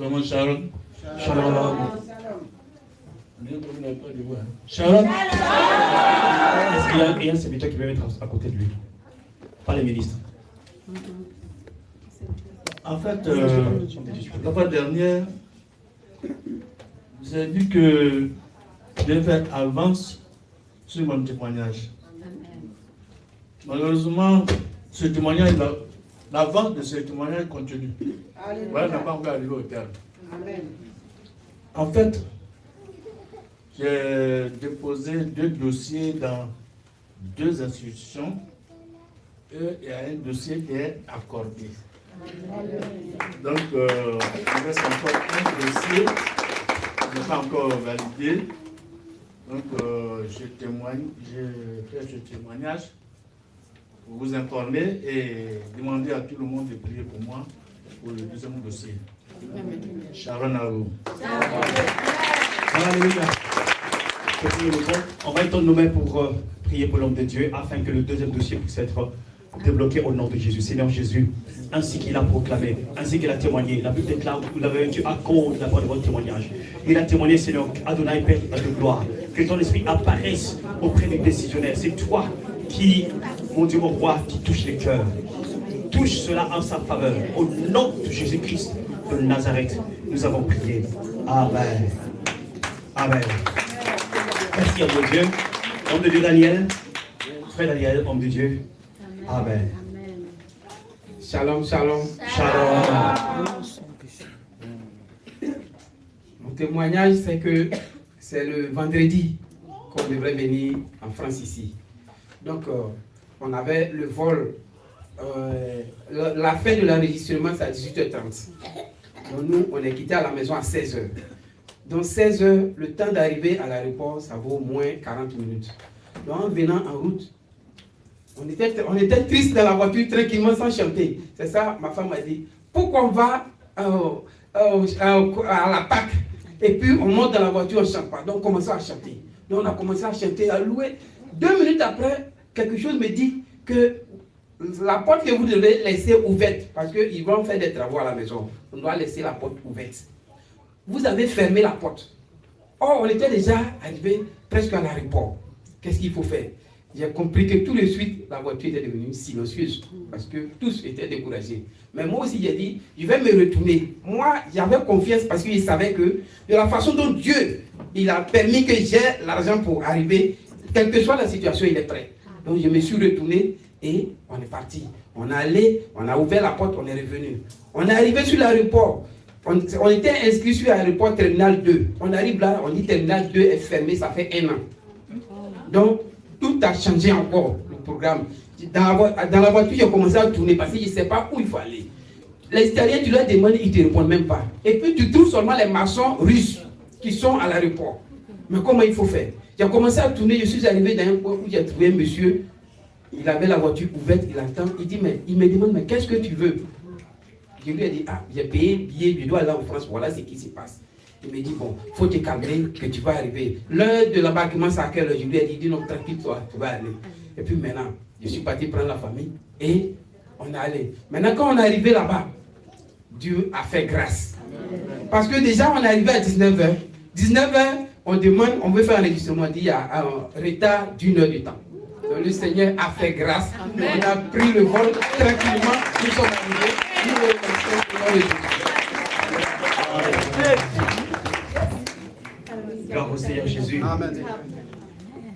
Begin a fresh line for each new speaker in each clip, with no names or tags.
Vraiment, Sharon.
Shalom.
Sharon.
Est-ce qu'il y a un serviteur qui peut mettre à côté de lui? Pas les ministres.
En fait, la fois dernière, j'ai dit que je vais faire avance sur mon témoignage. Malheureusement, ce témoignage, l'avance de ce témoignage continue. Voilà, n'a pas encore arrivé au terme. En fait, j'ai déposé 2 dossiers dans 2 institutions et il y a un dossier qui est accordé. Donc, il reste encore un dossier qui n'est pas encore validé. Donc, je fais ce témoignage pour vous informer et demander à tout le monde de prier pour moi pour le 2e dossier. Sharon à vous.
Alléluia. On va étendre nos mains pour prier pour l'homme de Dieu afin que le 2e dossier puisse être débloqué au nom de Jésus. Seigneur Jésus, ainsi qu'il a proclamé, ainsi qu'il a témoigné, la Bible déclare que vous l'avez vaincu à cause de la voix de votre témoignage. Il a témoigné, Seigneur, Adonai, Père de gloire, que ton esprit apparaisse auprès des décisionnaires. C'est toi qui, mon Dieu, mon roi, qui touche les cœurs. Touche cela en sa faveur. Au nom de Jésus-Christ de Nazareth, nous avons prié. Amen. Amen. Merci, homme de Dieu. Homme de Dieu Daniel. Frère Daniel, homme de Dieu. Amen.
Shalom, shalom.
Shalom.
Mon témoignage, c'est que c'est le vendredi qu'on devrait venir en France ici. Donc, on avait le vol. La fin de l'enregistrement, c'est à 18h30. Donc, nous, on est quitté à la maison à 16h. Donc, 16h, le temps d'arriver à l'aéroport, ça vaut au moins 40 minutes. Donc, en venant en route, on était triste dans la voiture, tranquillement, sans chanter. C'est ça, ma femme m'a dit, pourquoi on va à la Pâque et puis on monte dans la voiture, on ne chante pas. Donc, on commence à chanter. Donc, on a commencé à chanter, à louer. 2 minutes après, quelque chose me dit que la porte que vous devez laisser ouverte, parce qu'ils vont faire des travaux à la maison, on doit laisser la porte ouverte. Vous avez fermé la porte. Or, on était déjà arrivé presque à l'aéroport. Qu'est-ce qu'il faut faire? J'ai compris que tout de suite, la voiture était devenue silencieuse, parce que tous étaient découragés. Mais moi aussi, j'ai dit, je vais me retourner. Moi, j'avais confiance parce qu'il savait que de la façon dont Dieu, il a permis que j'ai l'argent pour arriver, quelle que soit la situation, il est prêt. Donc, je me suis retourné et on est parti. On est allé, on a ouvert la porte, on est revenu. On est arrivé sur l'aéroport. On était inscrit sur l'aéroport Terminal 2. On arrive là, on dit Terminal 2 est fermé, ça fait 1 an. Donc, tout a changé encore, le programme. Dans la voiture, j'ai commencé à tourner parce que je ne sais pas où il faut aller. Les Italiens, tu leur demandes, ils ne te répondent même pas. Et puis, tu trouves seulement les maçons russes qui sont à l'aéroport. Mais comment il faut faire? J'ai commencé à tourner, je suis arrivé dans un point où j'ai trouvé un monsieur. Il avait la voiture ouverte, il attend. Il me demande, mais qu'est-ce que tu veux? Je lui ai dit, j'ai payé le billet, je dois aller en France, voilà ce qui se passe. Il me dit, bon, il faut te calmer, que tu vas arriver. L'heure de l'embarquement, c'est à quelle heure? Je lui ai dit, non, tranquille-toi, tu vas aller. Et puis maintenant, je suis parti prendre la famille et on est allé. Maintenant, quand on est arrivé là-bas, Dieu a fait grâce. Parce que déjà, on est arrivé à 19h. 19h, on demande, on veut faire un enregistrement, il y a un retard d'1 heure de temps. Donc le Seigneur a fait grâce. On a pris le vol tranquillement, nous sommes arrivés. Nous remercions
Gloire au Seigneur Jésus.
Amen.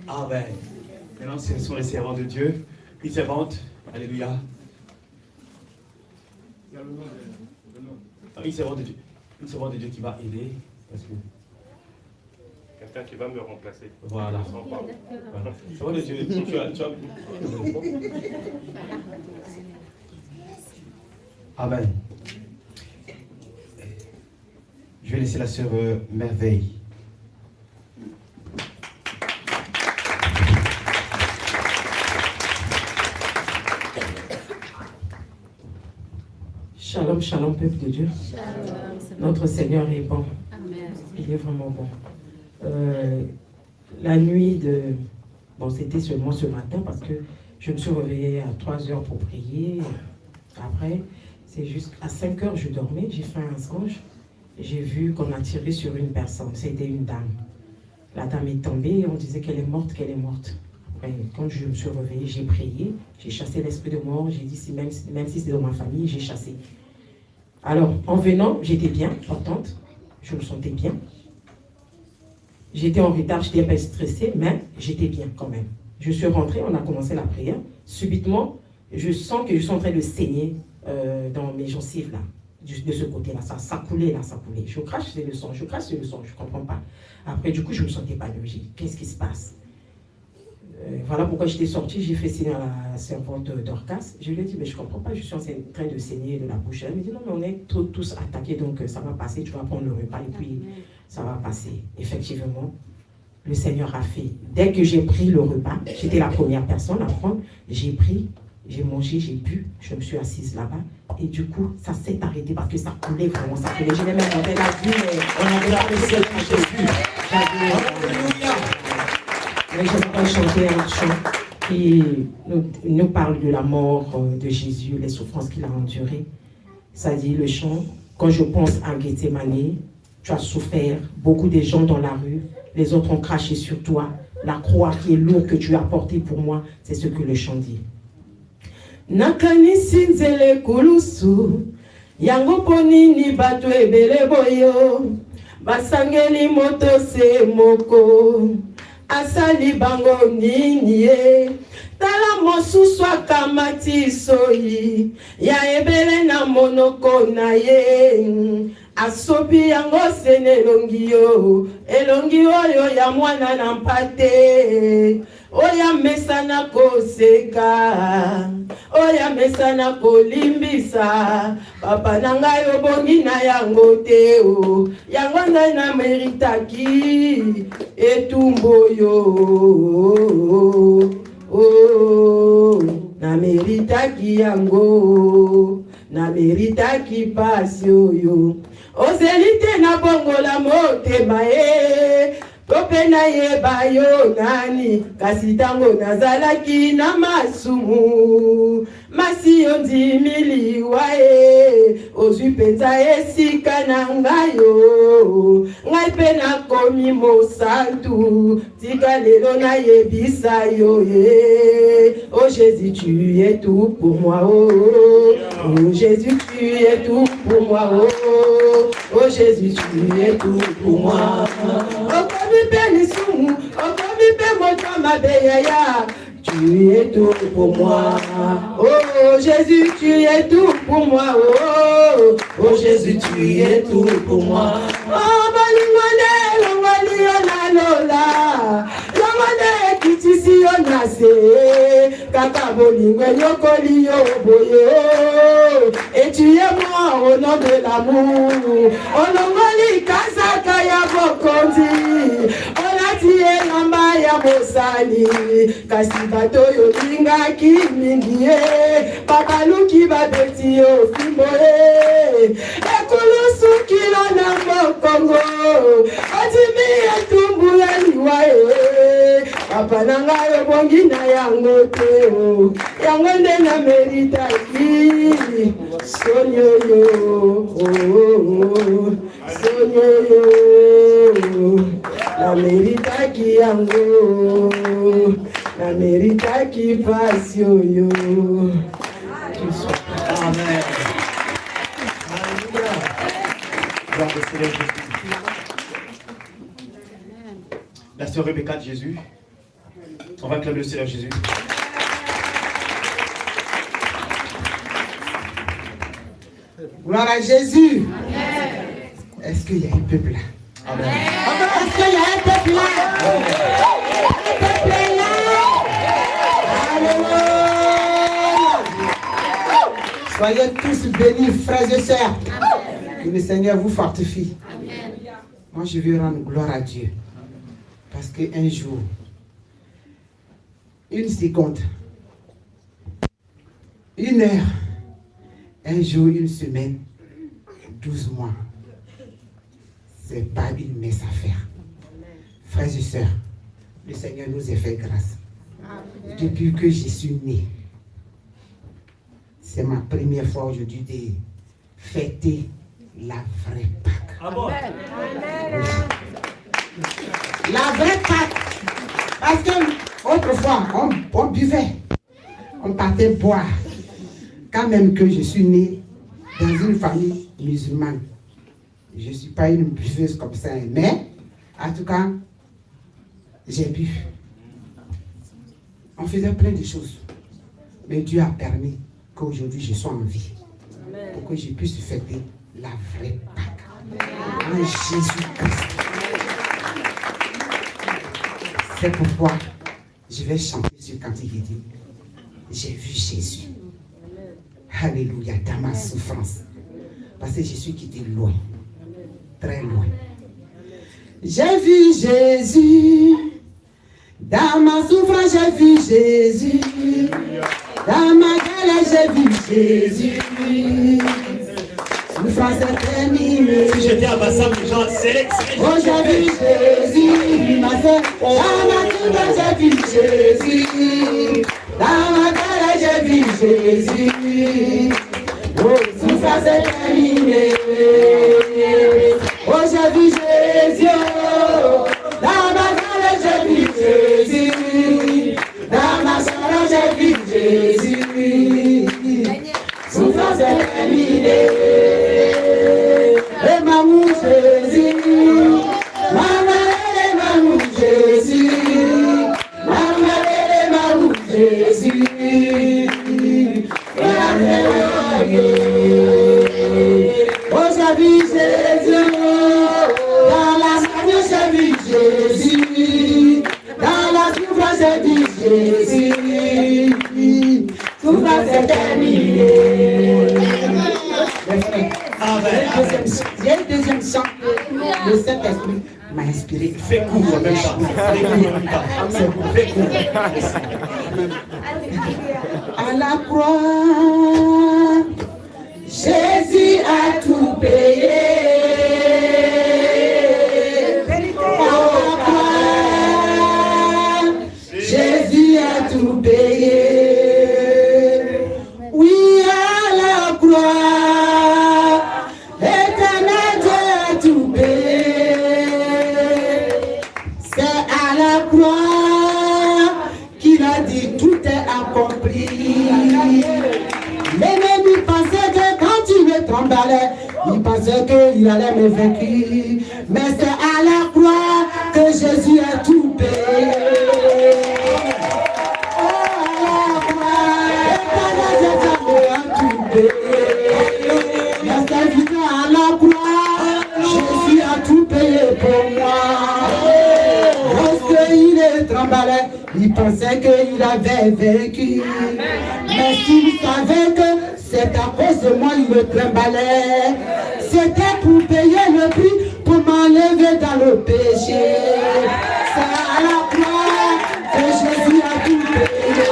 Amen. Maintenant, ce sont les servants de Dieu. Une servante. Alléluia. Une servante de Dieu. Une servante de Dieu qui va aider. Parce que...
Quelqu'un qui va me remplacer.
Voilà. Voilà. Servante de Dieu. Tu as... Amen. Je vais laisser la sœur Merveille.
Shalom, shalom, peuple de Dieu.
Shalom.
Notre Seigneur est bon.
Amen.
Il est vraiment bon. La nuit de... Bon, c'était seulement ce matin parce que je me suis réveillée à 3 heures pour prier. Après, c'est juste à 5 heures, je dormais. J'ai fait un songe. j'ai vu qu'on a tiré sur une personne. C'était une dame. La dame est tombée et on disait qu'elle est morte, qu'elle est morte. Après, quand je me suis réveillée, j'ai prié, j'ai chassé l'esprit de mort, j'ai dit, même si c'est dans ma famille, j'ai chassé. Alors, en venant, j'étais bien, portante, je me sentais bien. J'étais en retard, j'étais un peu stressée, mais j'étais bien quand même. Je suis rentrée, on a commencé la prière. Subitement, je sens que je suis en train de saigner dans mes gencives là, de ce côté-là. Ça coulait là, ça coulait. Je crache sur le sang, je ne comprends pas. Après, du coup, je ne me sentais pas mieux. Qu'est-ce qui se passe? Voilà pourquoi j'étais sortie, j'ai fait signe à la servante d'Orcas. Je lui ai dit, mais je ne comprends pas, je suis en train de saigner de la bouche. Elle me dit, non, mais on est tous attaqués, donc ça va passer, tu vas prendre le repas et puis ça va passer. Effectivement, le Seigneur a fait. Dès que j'ai pris le repas, j'étais la première personne à prendre, j'ai pris, j'ai mangé, j'ai bu, je me suis assise là-bas. Et du coup, ça s'est arrêté parce que ça coulait vraiment, ça coulait. Je l'ai même monté la vue, mais on avait la pression à Jésus. Je vais chanter un chant qui nous parle de la mort de Jésus, les souffrances qu'il a endurées. Ça dit le chant, quand je pense à Gethsemane, tu as souffert, beaucoup de gens dans la rue, les autres ont craché sur toi, la croix qui est lourde que tu as portée pour moi, c'est ce que le chant dit. Nakanisi nzele kulusu, yango ponini bato ebele boyo, basangeli moto se moko. Asali bango nini ye tala mosusu akamati soyi ya ebele na monoko na ye asobi yango sene elongi oyo ya mwana na mpate oya mesana koseka oya mesana kolimbisa papa na ngai obongi na yango te o yango ngai na meritaki etumbo yo na meritaki yango na meritaki pasi oyo ozeli te na bongola motema ye tope na yeba yo nani kasi tango nazalaki na masumu masi yo ndimiliwa ye ozwi mpenza esika na ngai yo ngai mpe nakomi mosantu tika lelo nayebisa yo ye oh Jésus tu es tout pour moi oh Jésus tu es tout pour moi oh Jésus tu es tout pour moi tu es tout pour moi. Oh Jésus, tu es tout pour moi. Oh Jésus, tu es tout pour moi. Oh Balingone, Longoliona Lola. Longone kitisi onase. Kaka Bolingwe Yokoli Yoboye. Et tu es moi au nom de l'amour. Oh Longoli Kazaka Yabokondi. Olatie Lamba Yabosali. Kasi bato yo linga ki mingi papa luki babeti yo fimbo ekulusu kilo na mokongo otimi etumbu ya liwa papa na ngai obongi na yango te yango nde na meritaki sonyoyo sonyoyo na meritaki yango la mérita qui passe yo.
Amen. La sœur Rebecca de Jésus. On va acclamer le Seigneur Jésus.
Gloire à Jésus. Est-ce qu'il y a un peuple là?
Amen.
Est-ce qu'il y a un peuple là? Un peuple là? Alléluia. Soyez tous bénis, frères et sœurs. Que le Seigneur vous fortifie. Moi, je veux rendre gloire à Dieu. Parce qu'un jour, une seconde, une heure, un jour, une semaine, 12 mois, c'est pas une mince affaire. Frères et sœurs, le Seigneur nous a fait grâce. Depuis que je suis né, c'est ma première fois aujourd'hui de fêter la vraie Pâque. La vraie Pâque. Parce que autrefois, on buvait. On partait boire. Quand même que je suis née dans une famille musulmane. Je ne suis pas une buveuse comme ça. Mais, en tout cas, j'ai bu. On faisait plein de choses. Mais Dieu a permis qu'aujourd'hui je sois en vie. Pour que je puisse fêter la vraie Pâque. En Jésus-Christ. C'est pourquoi je vais chanter ce cantique et dire, j'ai vu Jésus. Alléluia, dans ma souffrance. Parce que je suis quitté loin. Très loin. J'ai vu Jésus. Dans ma souffrance, j'ai vu Jésus. Dans ma galère, j'ai vu Jésus. Souffrance est terminée.
Si j'étais à Bassam, les gens, c'est.
Oh, j'ai vu Jésus. Ma soeur, dans ma souffrance, j'ai vu Jésus. Dans ma galère, j'ai vu Jésus. Oh, souffrance est terminée. Oh, j'ai vu Jésus. Dans ma galère, j'ai vu Jésus. Dans ma galère, j'ai vu Jésus. Souffrance est terminée. Et maman Jésus. Maman et maman Jésus. Maman et maman Jésus. Oh, j'ai vu Jésus. Dans la souffrance, j'ai vu Jésus. Dans la souffrance, j'ai vu Jésus. Souffrance est terminée. Il y a une deuxième chant que le Saint-Esprit m'a inspiré.
Fais court en même temps. Fais court.
À la croix, Jésus a tout payé. À la croix, Jésus a tout payé. Oui, à la croix, l'éternel Dieu a tout payé. C'est à la croix qu'il a dit tout est accompli. L'ennemi pensait que quand il me tremblait, il pensait qu'il allait me vaincre. Mais c'est à la croix que Jésus a tout payé. Oh, à la croix, l'éternel Dieu a tout payé. Mais c'est à la croix, Jésus a tout payé pour moi. Lorsqu'il tremblait, il pensait qu'il avait vaincu. Mais s'il savait que c'est à cause de moi, il le tremblait. C'était pour payer le prix, pour m'enlever dans le péché. C'est à la croix que Jésus a tout payé.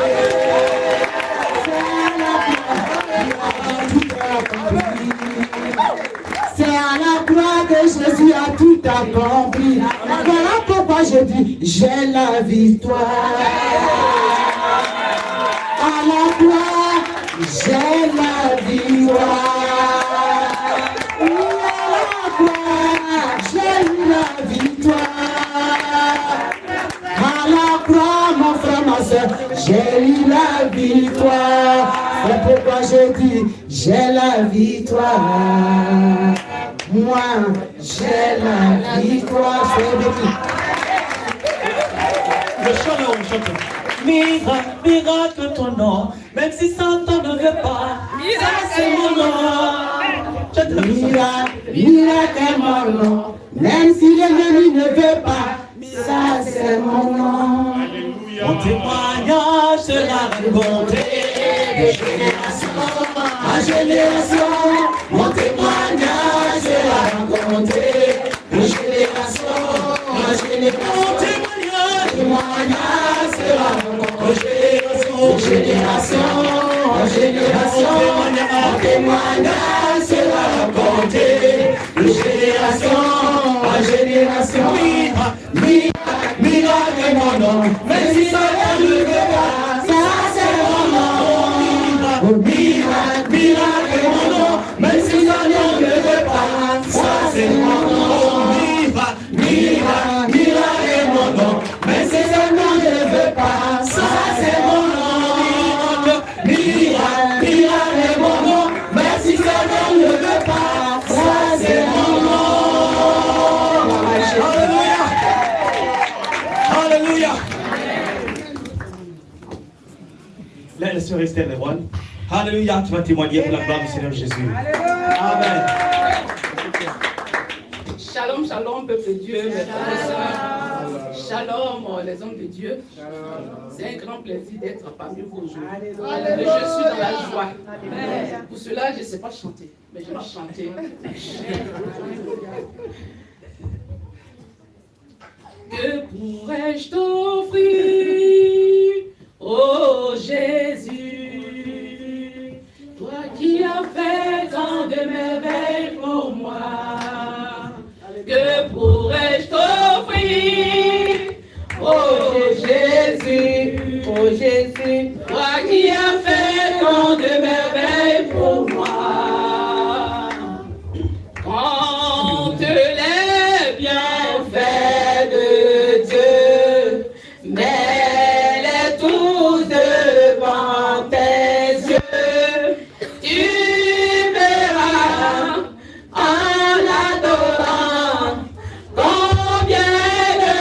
C'est à la croix que Jésus a tout accompli. Voilà pourquoi je dis, j'ai la victoire. À la croix, j'ai la victoire. Oui, à la croix, j'ai la victoire. À la croix, mon frère, ma soeur, j'ai eu la victoire. C'est pourquoi je dis, j'ai la victoire. Moi, j'ai la victoire.
Le chant là, on chante. Miracle, miracle ton nom, même si Satan ne veut pas. Ça c'est mon nom.
Miracle, miracle mon nom, même si l'ennemi ne veut pas. Ça c'est mon nom.
Mon témoignage sera raconté de génération en génération. Mon témoignage sera raconté de génération en génération. Mon témoignage sera raconté de génération en génération. Mon témoignage sera raconté de génération en génération. Miracle mon nom, même si ça ne veut pas, ça c'est mon nom. Miracle mon nom, même si ça ne veut pas, ça c'est mon nom. sœur Esther Lebron. Alléluia, tu vas témoigner pour la gloire du Seigneur Jésus. Amen.
Shalom, shalom, peuple de Dieu, mes frères et sœurs. Shalom, les hommes de Dieu. C'est un grand plaisir d'être parmi vous aujourd'hui. Je suis dans la joie. Pour cela, je ne sais pas chanter, mais je vais chanter. Que pourrais-je t'offrir, ô Jésus, toi qui as fait tant de merveilles pour moi? Que pourrais-je t'offrir, ô Jésus, toi qui as fait tant de merveilles pour moi? Quand les bienfaits de Dieu mêlent tous devant tes yeux, tu verras en adorant combien de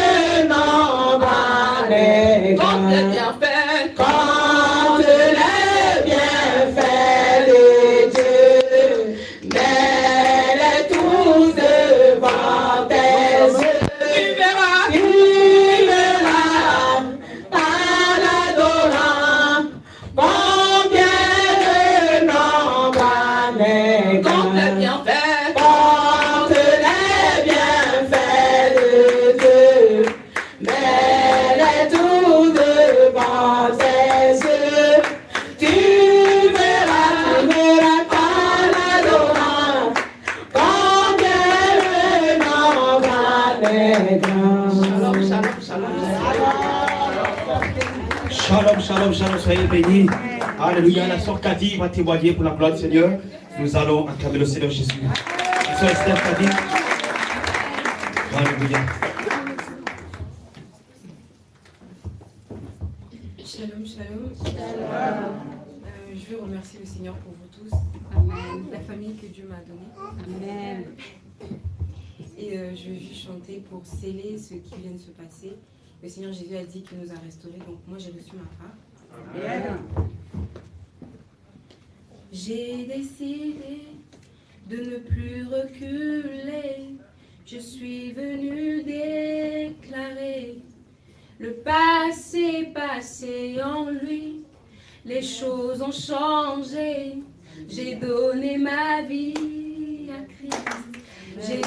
nombreux les bienfaits, quand les bienfaits de Dieu mêlent tous devant tes yeux. Tu verras en adorant combien de nombreux les bienfaits, quand les bienfaits de Dieu mêlent tous devant tes yeux. Tu verras en adorant combien de nombreux les grands.
Shalom, shalom, shalom, soyez bénis. Alléluia, la sœur Kadi va témoigner pour la gloire du Seigneur. Nous allons acclamer le Seigneur Jésus. La sœur Esther Kadi. Alléluia.
Shalom, shalom. Je veux remercier le Seigneur pour vous tous. Amen. La famille que Dieu m'a donnée. Amen. Et je vais juste chanter pour sceller ce qui vient de se passer. Le Seigneur Jésus a dit qu'il nous a restaurés, donc moi j'ai reçu ma part. Amen. J'ai décidé de ne plus reculer. Je suis venu déclarer le passé en lui. Les choses ont changé. J'ai donné ma vie à Christ. J'ai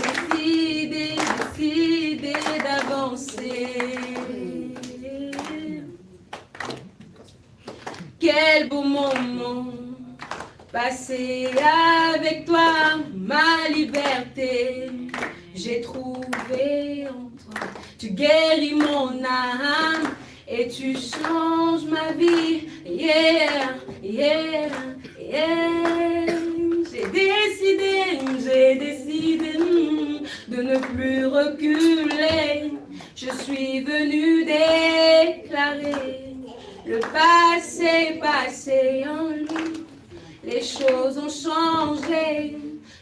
décidé d'avancer. Quel beau moment passé avec toi, ma liberté. J'ai trouvé en toi. Tu guéris mon âme et tu changes ma vie. Yeah, yeah, yeah. J'ai décidé de ne plus reculer. Je suis venu déclarer le passé en lui. Les choses ont changé.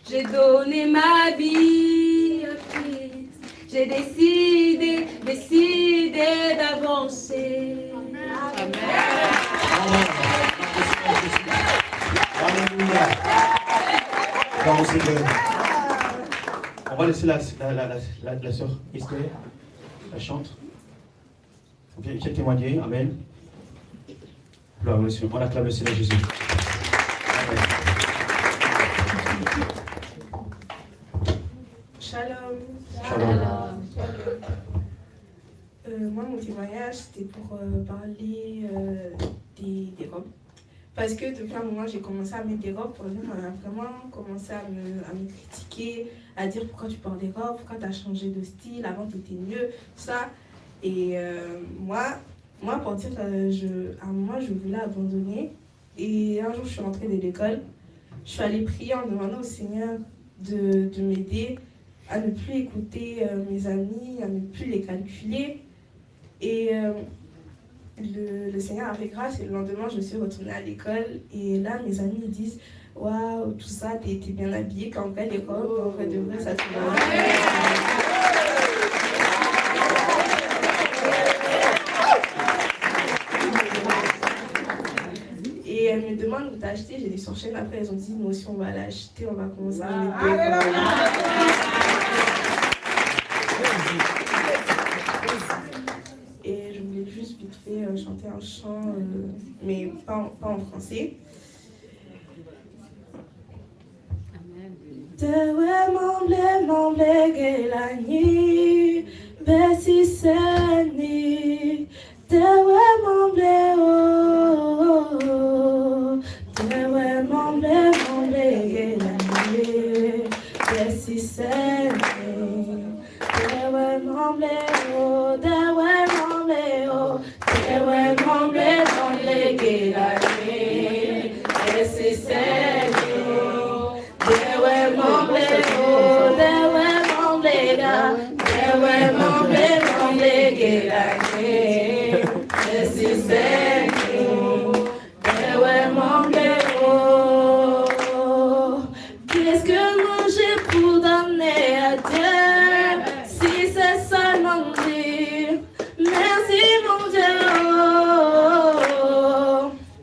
J'ai donné ma vie à Christ. J'ai décidé d'avancer. Amen.
Alléluia. On va laisser la sœur Esther, la chante. Viens témoigner. Amen. Gloire au Seigneur. On acclame le Seigneur Jésus. Amen.
Shalom.
Shalom.
Moi, mon témoignage, c'était pour parler des robes. Parce que depuis un moment, j'ai commencé à mettre des robes. Pour lui, on a vraiment commencé à me critiquer, à dire pourquoi tu portes des robes, pourquoi tu as changé de style, avant tu étais mieux, tout ça. Et moi, pour dire, à un moment, je voulais abandonner. Et un jour, je suis rentrée de l'école. Je suis allée prier en demandant au Seigneur de m'aider à ne plus écouter mes amis, à ne plus les calculer. Et le Seigneur a fait grâce et le lendemain, je suis retournée à l'école. Et là, mes amis me disent « Waouh, tout ça, t'es bien habillée, quand on fait les robes, en vrai de vrai, ça te va. » Et elles me demandent où t'as acheté, j'ai dit sur chaîne. Après, elles ont dit, nous aussi, on va l'acheter, on va commencer à mettre. Et je voulais juste vite fait chanter un chant, mais pas en français. Tewe mamble gelani besi seni tewe mamble oh tewe mamble gelani besi seni tewe mamble oh tewe mamble gelani besi seni Dewe mamble ga, dewe mamble gelani, esi senyo. Dewe mamble qu'est-ce que moi j'ai pour donner à Dieu, si c'est seulement dire merci mon Dieu.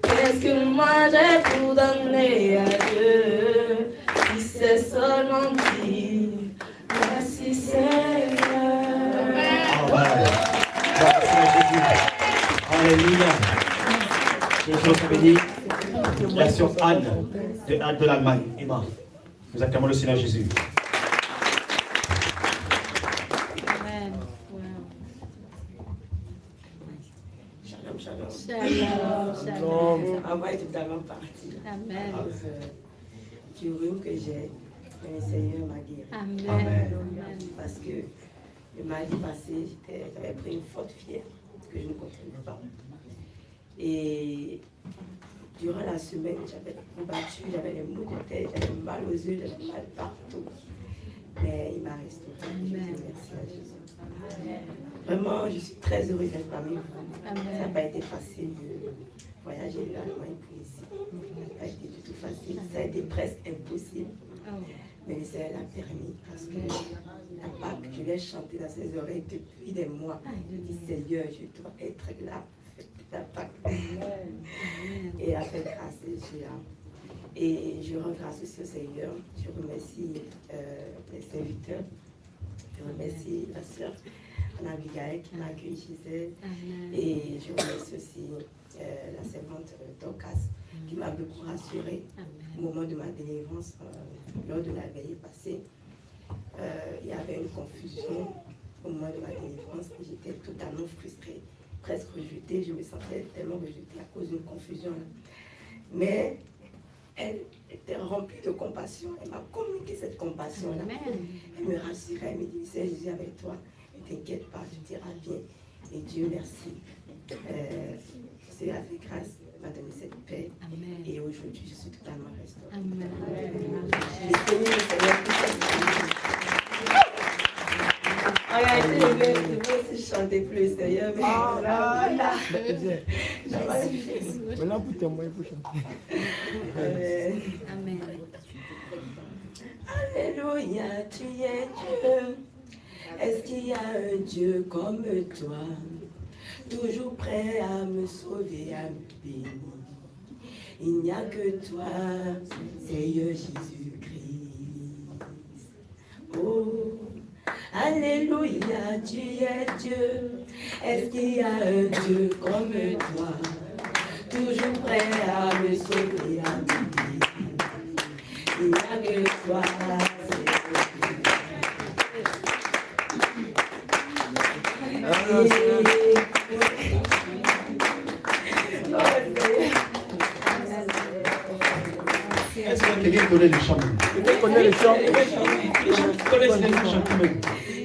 Qu'est-ce que moi j'ai pour donner à Dieu, c'est seulement dire merci Seigneur.
Alléluia. Je vous bénis. La sœur Anne de l'Allemagne, Emma. Nous acclamons le Seigneur Jésus.
Amen.
Shalom, shalom.
Shalom, shalom.
On va totalement partir.
Amen.
Du rhume que j'ai, le Seigneur m'a guéri.
Amen.
Amen.
Parce que le mardi passé, j'avais pris une forte fièvre que je ne contrôlais pas. Et durant la semaine, j'avais combattu, j'avais les maux de tête, j'avais mal aux yeux, j'avais mal partout. Mais il m'a restauré. Merci à Jésus. Vraiment, je suis très heureuse d'être parmi vous. Ça n'a pas été facile de voyager de l'Allemagne pour ici. Ça n'a pas été du tout facile. Ça a été presque impossible. Mais le Seigneur l'a permis parce que la Pâque, je l'ai chanté dans ses oreilles depuis des mois. Je dis Seigneur, je dois être là pour faire la Pâque. Et il a fait grâce et je rends grâce aussi au Seigneur. Je remercie les serviteurs. Je remercie la sœur Anna Abigail qui m'a accueilli chez elle. Et je remercie aussi la servante Dorcas qui m'a beaucoup rassurée au moment de ma délivrance. Lors de la veille passée, il y avait une confusion au moment de ma délivrance et j'étais totalement frustrée, presque rejetée. Je me sentais tellement rejetée à cause d'une confusion. Mais elle était remplie de compassion. Elle m'a communiqué cette compassion-là. Elle me rassurait, elle me dit, c'est Jésus avec toi, ne t'inquiète pas, tu diras bien. Et Dieu merci. C'est avec grâce m'a donné cette paix. Amen. Et aujourd'hui, je suis totalement restaurée. Amen. En réalité, je veux aussi chanter plus, Seigneur. Mais
là, pour témoigner, il faut chanter.
Amen. Alléluia, tu es Dieu. Est-ce qu'il y a un Dieu comme toi? Toujours prêt à me sauver, à me bénir. Il n'y a que toi, Seigneur Jésus-Christ. Oh, alléluia, tu es Dieu. Est-ce qu'il y a un Dieu comme toi? Toujours prêt à me sauver, à me bénir. Il n'y a que toi,
Est-ce que quelqu'un connaît le chant?
Quelqu'un connaît le chant?
Les gens qui connaissent les chants même.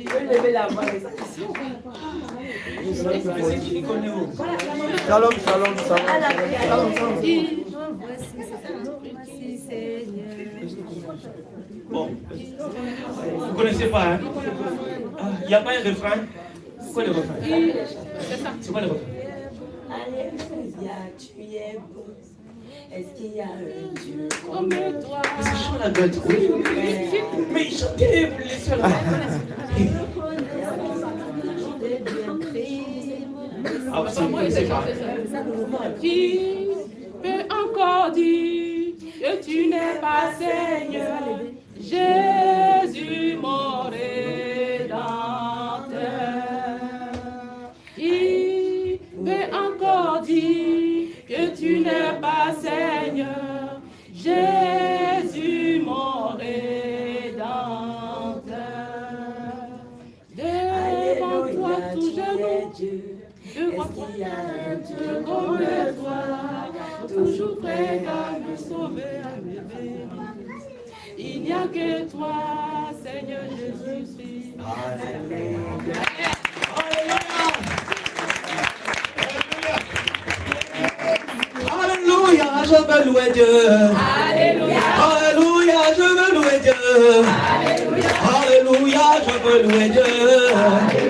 Je vais lever la voix.
Shalom, shalom, shalom.
Bon, vous ne connaissez pas, hein? Il n'y a pas un refrain? C'est quoi le refrain? C'est quoi le refrain?
Alléluia, tu es beau. Est-ce qu'il y a un Dieu comme toi?
Mais c'est chaud la gueule, oui. Mais chantez, vous laissez la ah, ça, vous ne connaissez pas.
Qui peut encore encore dit que tu n'es pas Seigneur, Jésus mon Rédempteur. Il veut encore dire que tu n'es pas Seigneur, Jésus mon Rédempteur. Devant toi tout genou, devant toi Dieu comme toi, toujours prêt à me sauver, à me bénir. Il n'y a que toi, Seigneur Jésus-Christ.
Alléluia, je veux louer Dieu. Alléluia, Alléluia, je veux louer Dieu. Alléluia, je veux louer Dieu.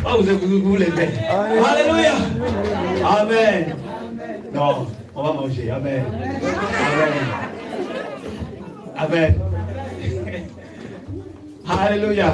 Ah, vous l'aimez. Alléluia. Amen. Non, on va manger. Amen. Amen. Amen. Alléluia.